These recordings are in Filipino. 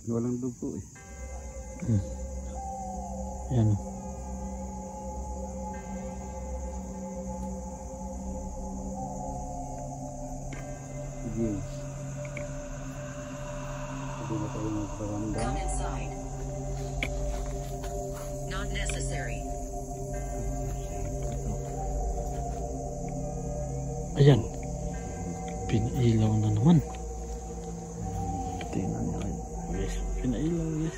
Walang dugo eh. Yan. Yes. Hindi na tayo magparamdam. Come inside. Not necessary. Ayan. Pinailaw na naman. Tingnan niyo kayo. Yes. Pinailaw, yes.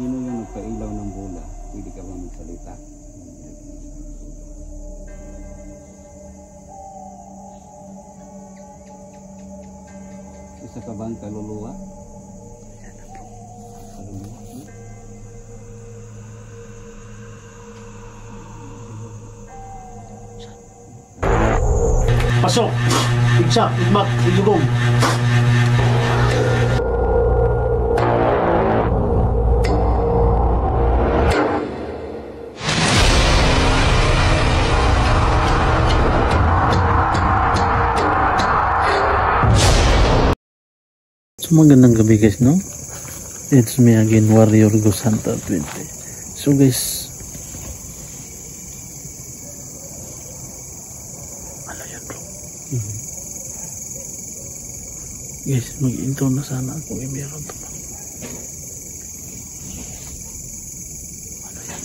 Sino yung nagpailaw ng bola? Pwede ka ba magsalita? Isa ka bang kaluluwa? Kaluluwa? Pasok! Igsak! Igmat! Igugong! So magandang gabi guys, no? It's me again, Warrior Ghost Hunter 20. So guys, ano yan bro? Guys, mag-intro na sana kung meron to pa. Ano yan?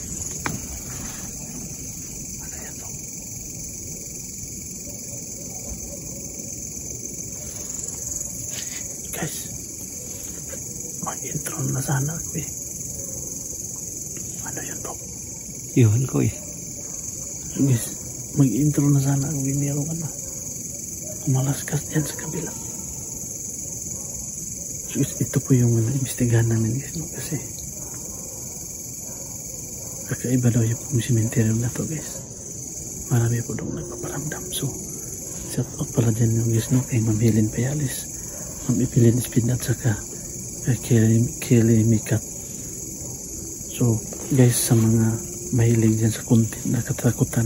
Ano yan bro? Guys, mag-intro na sana ako eh. Ano yan bro? Iwan ko eh. So guys, mag-intro na sana ako eh. Meron ano. Kumalaskas dyan sa kabila. So guys, ito po yung imbestigahan namin guys, no? Kasi kakaiba daw yung pong cemetery na to guys. Marami po daw nagpaparamdam. So shout out pala dyan yung guys, no? Kay Ma'am Helen Payalis, Ma'am Ipilin Spin at saka Kelly Mikat. So guys, sa mga mahilig dyan sa content na katakutan,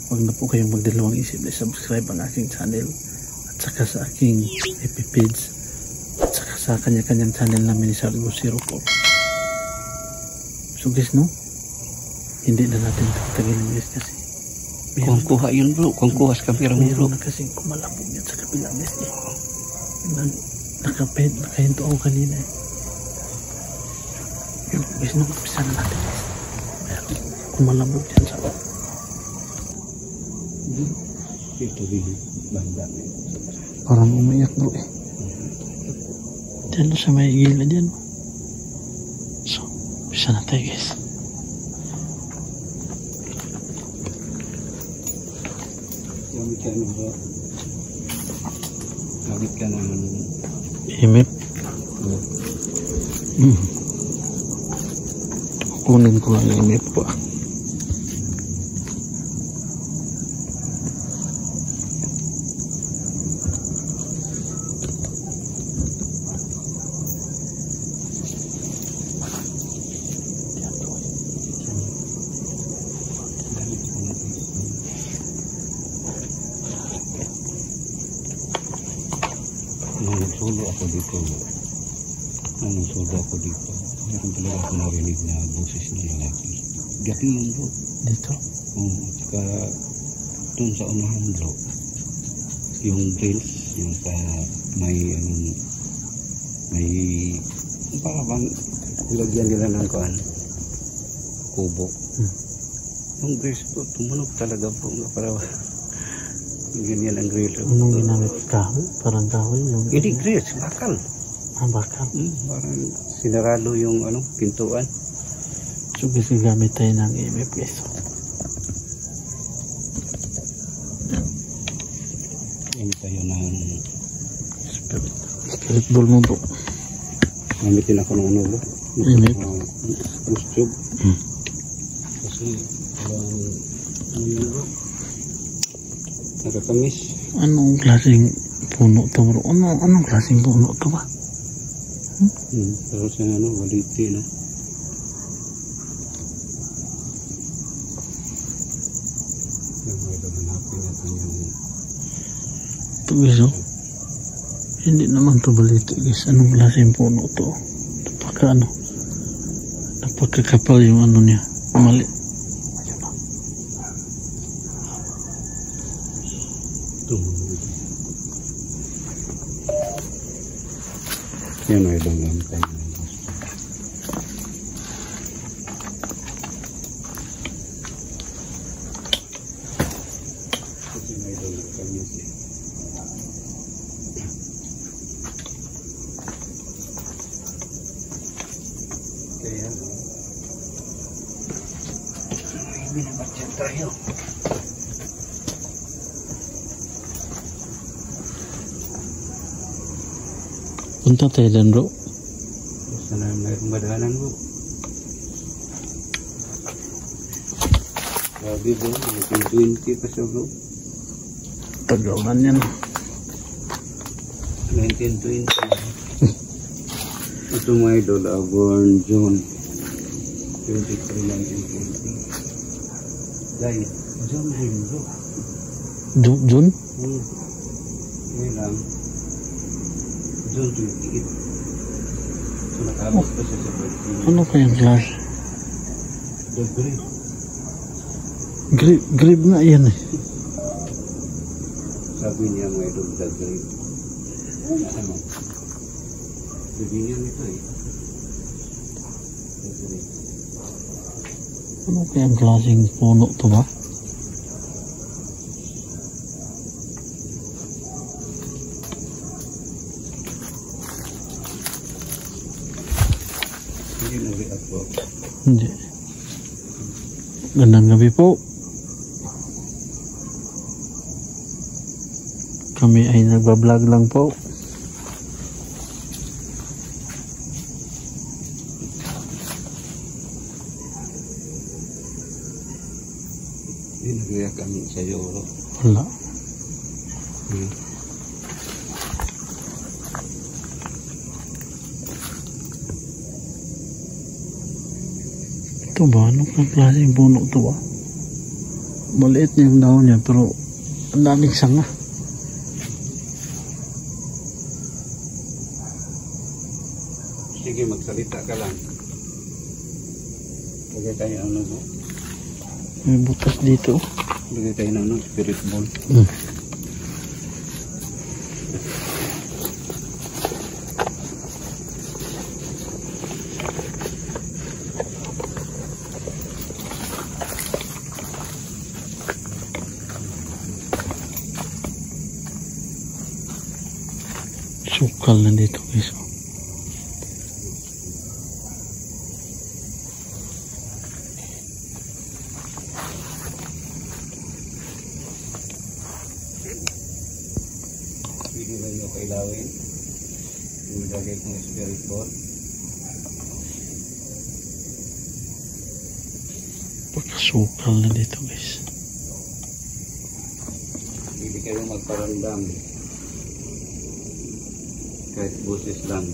huwag na po kayong magdalawang isip na subscribe ang aking channel at saka sa aking FB page at saka sa kanya-kanyang channel namin ni Sargo 04. So guys, no, hindi na natin tatagilin guys kasi Kung kuha yun bro, kung kuha sa kamera mo bro. meron na kasing kumalabog yan sa kabila guys eh. Nakahinto ako kanina eh. Yun guys, nagpisa na natin guys. Meron kumalabog yan sa Ito din, banda. parang umiyak bro eh. Diyan sa may gila dyan. So, bisa na tayo guys. Gamit ka ng bro. Gamit ka ng Imip. Kunin ko lang yung imip po. Nagsulo ako dito. Meron talaga ako narinig na boses ng lalaki. Gabi yun bro. Dito. Saka dun sa unahan bro. Yung grills, yung sa may para bang lagyan nila ng kubo. Yung grills bro, tumunog talaga bro. Para ganyan ang grill. Anong ginamit? Kahoy? Parang kahoy yung... Hindi grills, bakal. Bakal. Parang sinarado yung pintuan. So guys, gamit tayo ng imip guys. Gamit tayo ng Spirit ball mo bro. gamitin ako ng bro. Imip. Boost tube. Kasi yun bro. Nakakamis. Anong klaseng puno to bro? Anong klaseng puno to ba? Pero sa waliti no. Ito Ito guys, oh. Hindi naman to balito guys. Anong klaseng puno to? Napakakapal yung ano niya. Mali. Yan ay dalang tayo. Tayo. Punta tayo dan bro. Sana mayroong madahanan bro. Grabe bro, 1920 pa siya bro. Tagawan yan. 1920. Ito mga idol, born June 23, 1920. Guys, June rin bro. June? Ngayon lang. June 28. So nakabot pa siya sa birthday. Ano kayang class? The grape. Grape nga yan eh. Sabi niya mga idol, the grape. Ano naman? Sabi niya nito eh. The grape. Ano kayang klaseng puno to ba? Hindi nag-react po. Hindi. Gandang gabi po. Kami ay nagbablog lang po. Hindi nag-react kami sa iyo. Wala. Ito ba? Anong klaseng puno ito ba? Maliit niya yung dahon niya pero ang daming sanga. Sige, magsalita ka lang. Lagay tayo ano mo? May butas dito. Lagay tayo ng ano, spirit ball. Sukal na dito guys. Pwede ba nyo kailawin? Ilagay kong spirit ball. Pagkasukal na dito guys. Pwede kayo magparamdam. Kahit boses lang.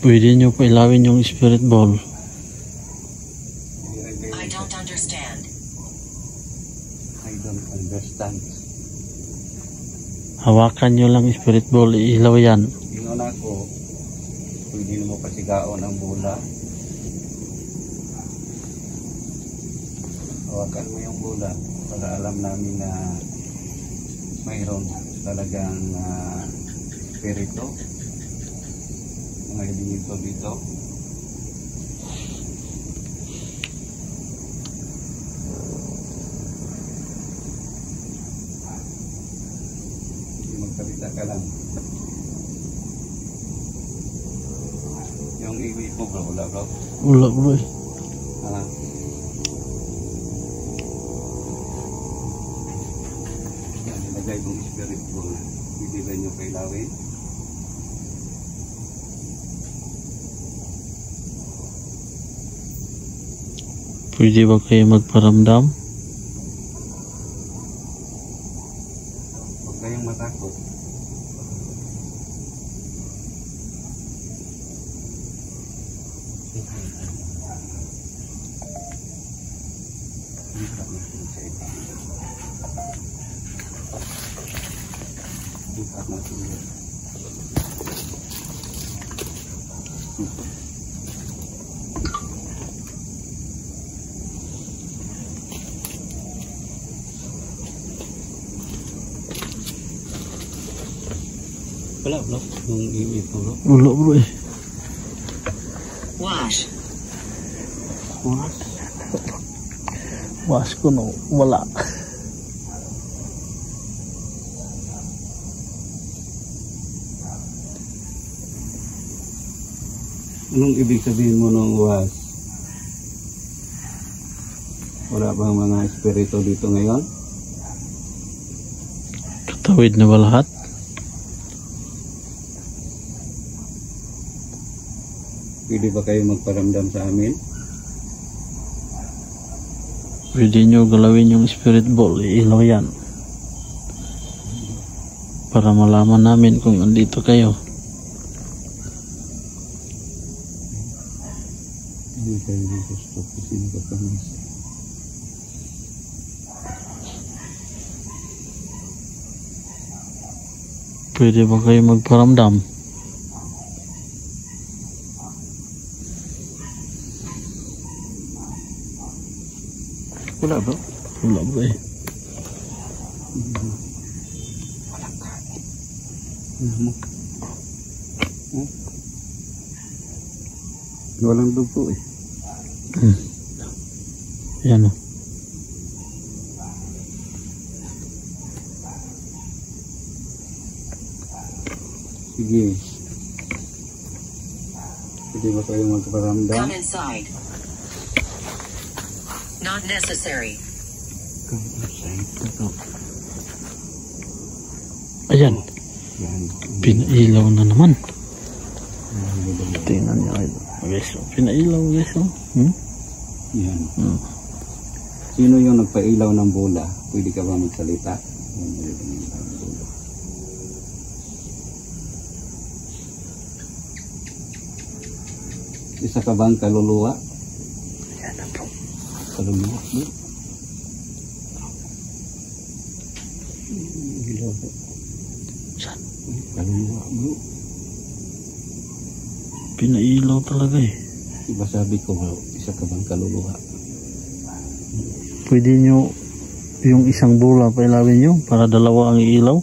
Pwede nyo pa ilawin yung spirit ball. I don't understand. I don't understand. Hawakan nyo lang spirit ball, ilaw yan. Inuna ko, pwede mo pasigaon ang bola. Hawakan mo yung bola para alam namin na mayroon talagang spirito. Mga ilinito dito. Magsalita ka lang. Yung ibig mo bro, wala bro? Wala bro eh. Yan, nilagay kong spirit ball. Hindi ba nyo kailawin? Pwede ba kayo magparamdam? Huwag kayong matakot. Lihat natin yun. Wala, bro. Yung email ko, bro. Wala bro eh. Wash. Was ko no, wala. Anong ibig sabihin mo ng was? Wala bang mga espiritu dito ngayon? Katawid na ba lahat? Pwede ba kayo magparamdam sa amin? Pwede nyo galawin yung spirit ball, iilaw yan. Para malaman namin kung andito kayo. Hindi kayo gusto kasi nagkakamis. Pwede ba kayo magparamdam? Wala bro. Wala bro eh. Walang kain. Ano mo? Oh. Walang dugo eh. Yan o. Sige. Pwede ba kayo magparamdam? Come inside. Not necessary. Come inside. Ito. Ayan. Yan. Pinailaw na naman. Yan. Tingnan nyo guys. Pinailaw guys o. Yan. Sino yung nagpailaw ng bola? Pwede ka ba magsalita? Isa ka bang kaluluwa? Yan na bro. Kaluluwa? Saan? Kaluluwa bro. Pinailaw talaga eh. Diba sabi ko bro, isa ka bang kaluluwa? Pwede nyo yung isang bola pailawin nyo para dalawa ang iilaw.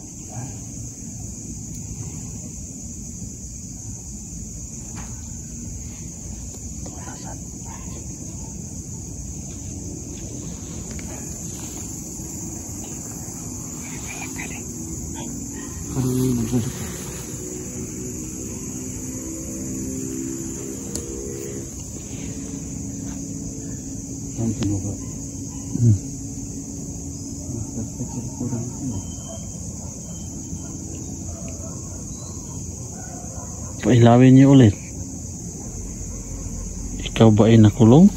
Pailawin niyo ulit. Ikaw ba ay nakulong?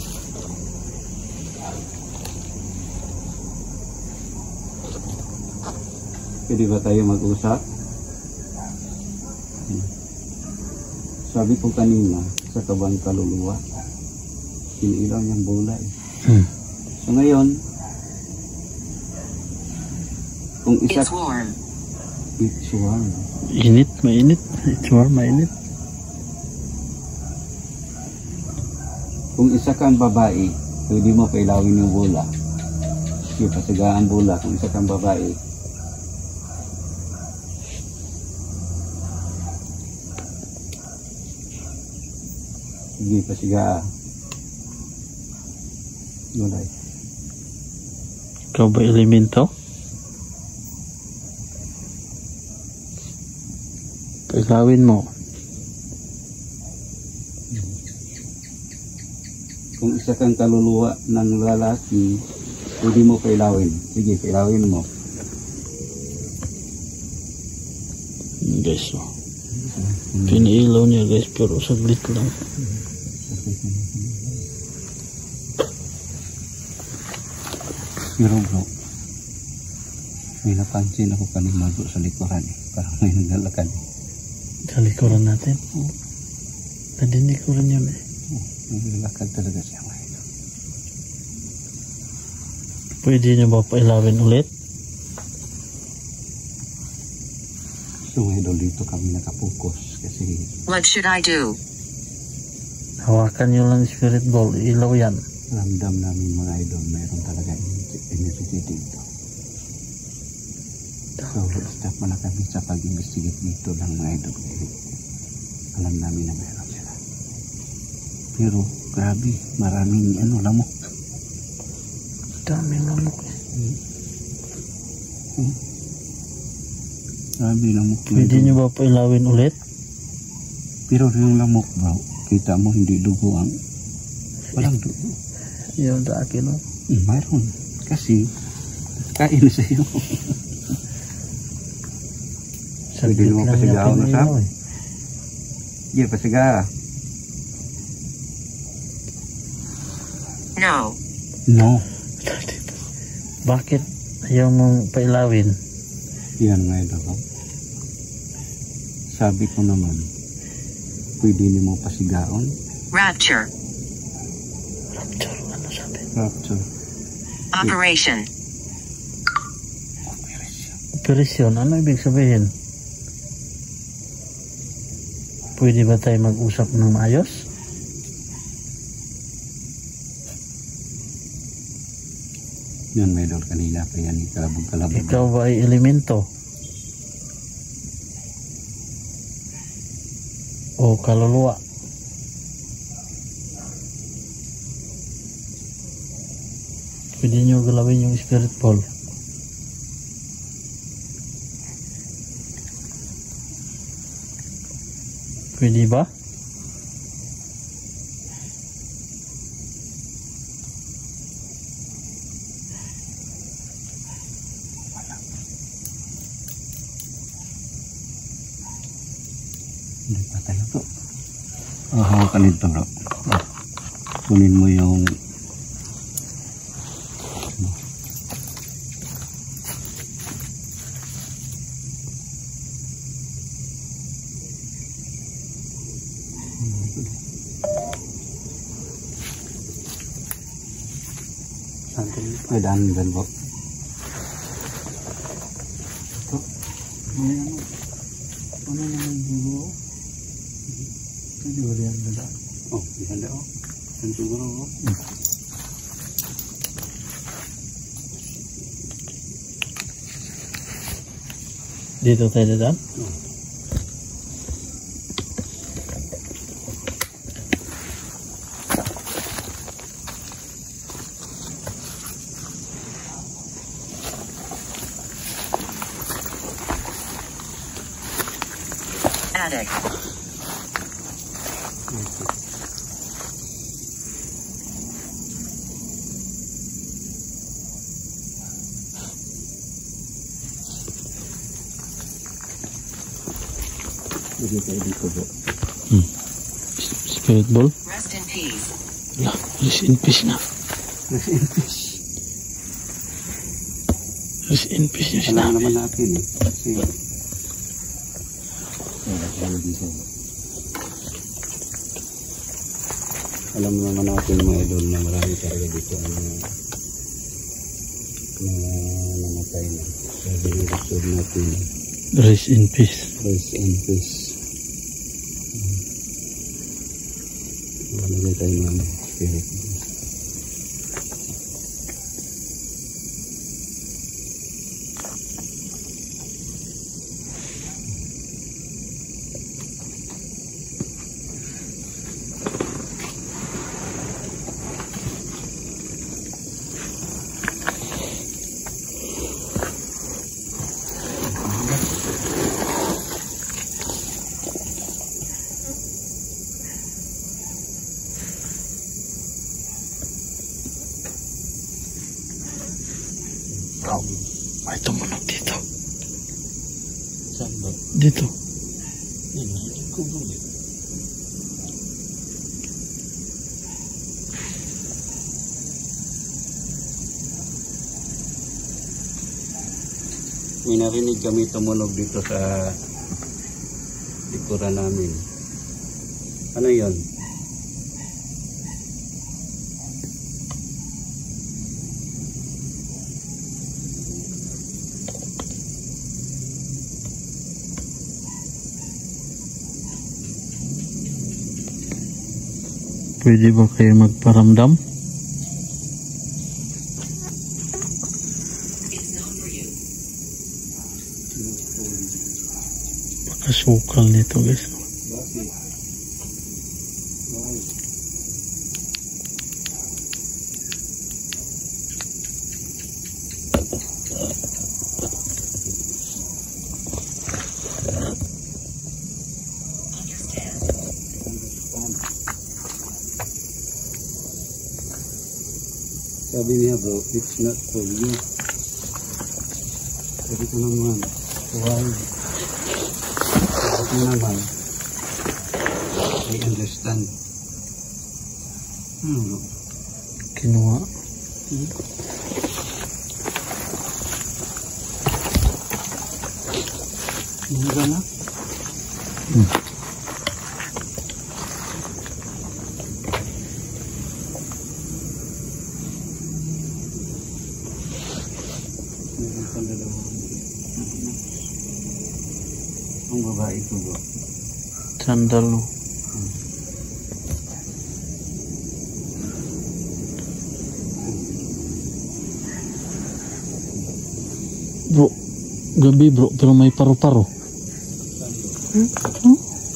Pwede ba tayo mag-usap? Sabi ko kanina, sa kabang kaluluwa, inilaw niyang bola eh. So ngayon, kung isa... It's warm. It's warm. Init, mainit. It's warm, mainit. Kung isa kang babae, pwede mo pailawin yung bola. Yung pasigaan bola, kung isa kang babae. Sige, pasigaan. Gulay. Ikaw ba elemento? Pailawin mo. Kung isa kang kaluluwa ng lalaki, pwede mo pailawin. Sige, pailawin mo. Guys, oh. Pinailaw niya guys, pero saglit lang. Pero bro, may napansin ako kanina bro sa likuran eh. Parang may naglalakad eh. Sa likuran natin? Nadinig ko rin yun eh. May naglalakad talaga siya ngayon. Pwede niyo ba pailawin ulit? So mga idol, dito kami nakapokus kasi What should I do? Hawakan nyo lang spirit ball, ilaw yan. ramdam namin mga idol, mayroon talaga energy dito. So, stop muna kami sa pag-investigate dito ng mga idol. Alam namin na mayroon sila. Pero, grabe, maraming lamok. Daming lamok eh. Grabe, lamok. Pwede nyo ba pailawin ulit? Pero yung lamok bro, kita mo hindi dugo ang walang dugo. Yun sa akin no? Mayroon. Kasi, kain sa'yo. Pwede mo pasigaw na sa? Hindi, pasigaw. No. No. Bakit ayaw mong pailawin? Yan nga ito ko. Sabi ko naman, pwede niyo mo pasigaon. Rapture. Rapture, ano sabi? Rapture. Operation. Operasyon, ano ibig sabihin? Pwede ba tayo mag-usap ng maayos? Yan may idol kanina pa yan, kalabog-kalabog. Ikaw ba ay elemento? O kaluluwa? Pwede nyo galawin yung spirit ball. Pwede ba? Hindi pa tayo to. Hawakan ito bro. Kunin mo yung ay daan din po. Ito. Ano naman siguro? Siguro yan na lang. Oh, ihanda oh. Yan siguro oh. Dito tayo dadaan? Attic. Hindi tayo dito bro. Spirit ball? Rest in peace. Yeah, rest in peace na. Rest in peace. Rest in peace yung Alam sinabi. naman natin eh. Kasi alam naman natin mga idol na marami talaga dito ang namatay na. Sabi ng doktor natin, Rest in peace. rest in peace. Malagay tayo ng spirit. Bro, may tumunog dito. Saan ba? Dito. Yan, hindi ko bro. May narinig kami tumunog dito sa likuran namin. Ano yon? Pwede ba kayo magparamdam? Pakasukal nito guys. Sabi niya bro, it's not for you. Sabi ko naman, why? Sabi ko naman, I understand. Kinuha. Hindi na? Ang babae ito bro. Sandalo. Bro, gabi bro, pero may paro-paro.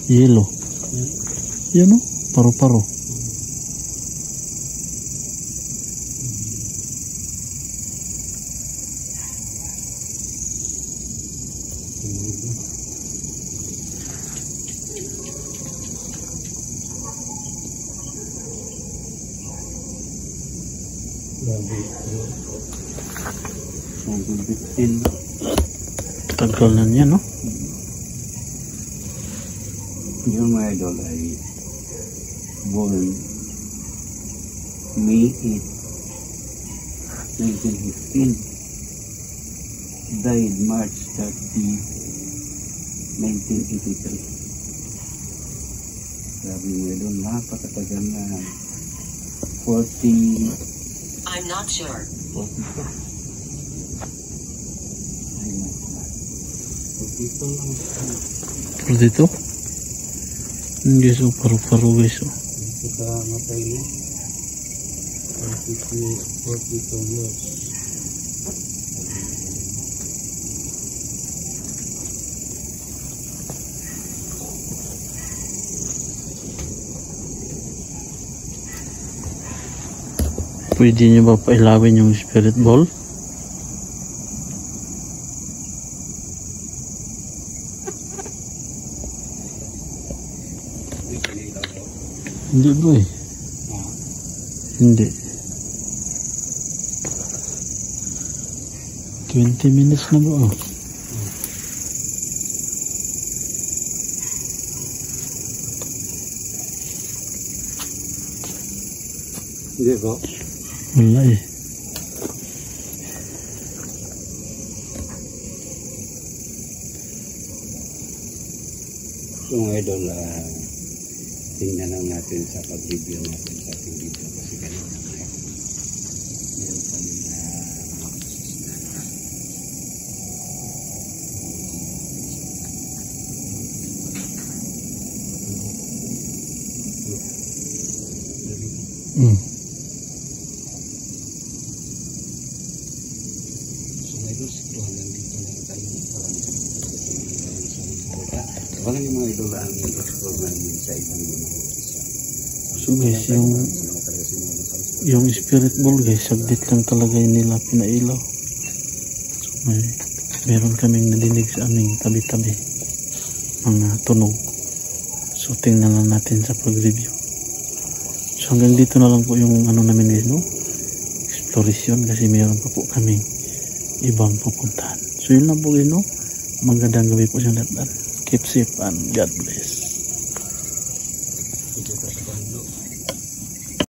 Yellow. Yan o, paro-paro. Tagal na niya, no? Yung mga idol ay born May 8, 1915, died March 30, 1983. Grabe mo idol, napakatagal na. 40. I'm not sure. 40 pa. Ay, 42 lang. Pero dito? Hindi so paro-paro guys. Matay mo. 42 years. Pwede nyo ba pailawin yung spirit ball? Hindi bro eh. Hindi. 20 minutes na bro. Hindi bro. Wala eh. So mga idol, tingnan lang natin sa pag-review natin sa ating video kasi ganun na tayo. Meron kami na so mga idol, siguro hanggang dito lang tayo. Walang yung mga idol ang explore namin sa ibang mga isa. So guys, yung spirit ball guys, saglit lang talaga yun nila pinailaw. So meron kaming nadinig sa aming tabi-tabi mga tunog. So tingnan lang natin sa pag-review. So hanggang dito na lang po yung ano namin guys, no? Exploration kasi meron pa po kaming ibang pupuntahan. So yun lang po guys, no? Magandang gabi po sa lahat. Keep safe and God bless.